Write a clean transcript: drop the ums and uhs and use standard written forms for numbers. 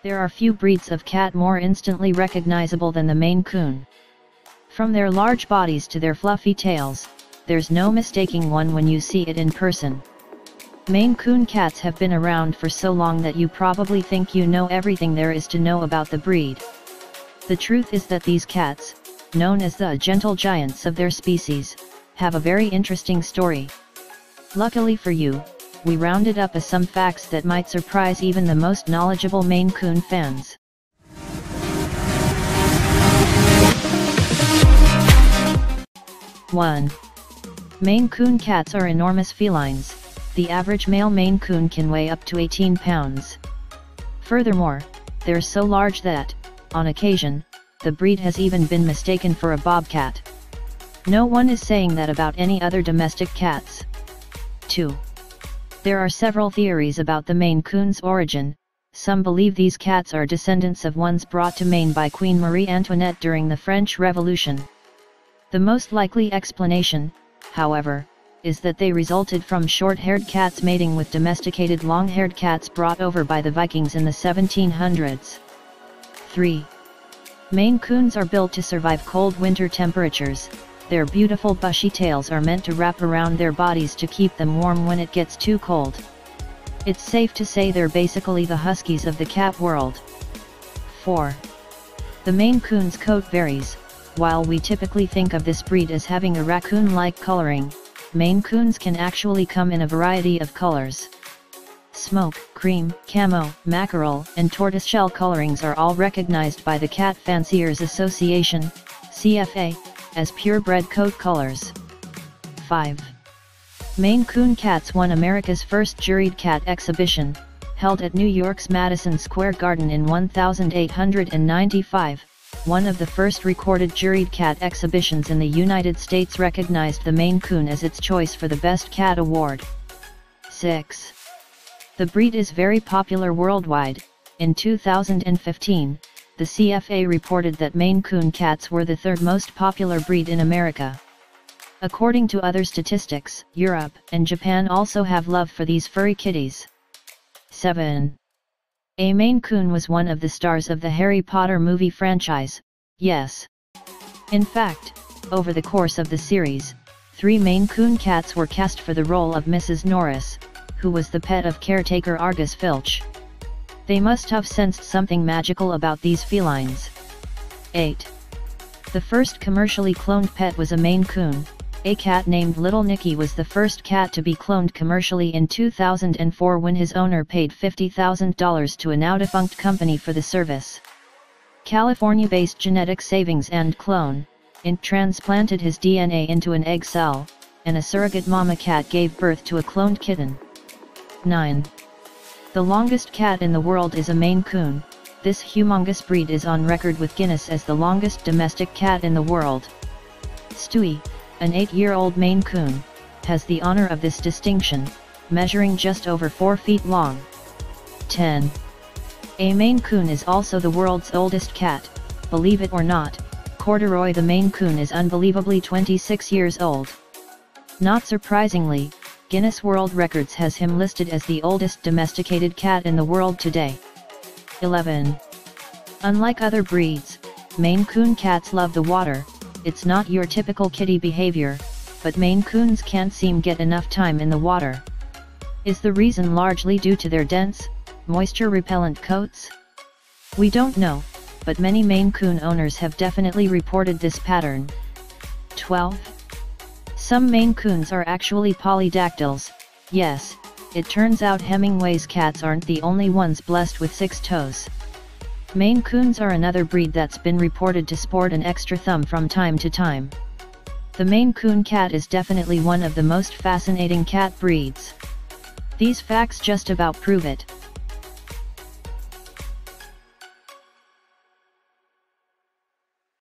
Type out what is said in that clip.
There are few breeds of cat more instantly recognizable than the Maine Coon. From their large bodies to their fluffy tails, there's no mistaking one when you see it in person. Maine Coon cats have been around for so long that you probably think you know everything there is to know about the breed. The truth is that these cats, known as the gentle giants of their species, have a very interesting story. Luckily for you, we rounded up some facts that might surprise even the most knowledgeable Maine Coon fans. One. Maine Coon cats are enormous felines. The average male Maine Coon can weigh up to 18 pounds. Furthermore, they're so large that, on occasion, the breed has even been mistaken for a bobcat. No one is saying that about any other domestic cats. 2. There are several theories about the Maine Coon's origin. Some believe these cats are descendants of ones brought to Maine by Queen Marie Antoinette during the French Revolution. The most likely explanation, however, is that they resulted from short-haired cats mating with domesticated long-haired cats brought over by the Vikings in the 1700s. 3. Maine Coons are built to survive cold winter temperatures. Their beautiful bushy tails are meant to wrap around their bodies to keep them warm when it gets too cold. It's safe to say they're basically the huskies of the cat world. 4. The Maine Coon's coat varies. While we typically think of this breed as having a raccoon-like coloring, Maine Coons can actually come in a variety of colors. Smoke, cream, camo, mackerel, and tortoiseshell colorings are all recognized by the Cat Fanciers Association, CFA, as purebred coat colors. 5. Maine Coon cats won America's first juried cat exhibition, held at New York's Madison Square Garden in 1895. One of the first recorded juried cat exhibitions in the United States recognized the Maine Coon as its choice for the Best Cat Award. 6. The breed is very popular worldwide. In 2015, the CFA reported that Maine Coon cats were the third most popular breed in America. According to other statistics, Europe and Japan also have love for these furry kitties. 7. A Maine Coon was one of the stars of the Harry Potter movie franchise, yes. In fact, over the course of the series, 3 Maine Coon cats were cast for the role of Mrs. Norris, who was the pet of caretaker Argus Filch. They must have sensed something magical about these felines. 8. The first commercially cloned pet was a Maine Coon. A cat named Little Nicky was the first cat to be cloned commercially in 2004 when his owner paid $50,000 to a now-defunct company for the service. California-based Genetic Savings and Clone, Inc. transplanted his DNA into an egg cell, and a surrogate mama cat gave birth to a cloned kitten. 9. The longest cat in the world is a Maine Coon. This humongous breed is on record with Guinness as the longest domestic cat in the world. Stewie, an 8-year-old Maine Coon, has the honor of this distinction, measuring just over 4 feet long. 10. A Maine Coon is also the world's oldest cat. Believe it or not, Corduroy the Maine Coon is unbelievably 26 years old. Not surprisingly, Guinness World Records has him listed as the oldest domesticated cat in the world today. 11. Unlike other breeds, Maine Coon cats love the water. It's not your typical kitty behavior, but Maine Coons can't seem to get enough time in the water. Is the reason largely due to their dense, moisture-repellent coats? We don't know, but many Maine Coon owners have definitely reported this pattern. 12. Some Maine Coons are actually polydactyls. Yes, it turns out Hemingway's cats aren't the only ones blessed with 6 toes. Maine Coons are another breed that's been reported to sport an extra thumb from time to time. The Maine Coon cat is definitely one of the most fascinating cat breeds. These facts just about prove it.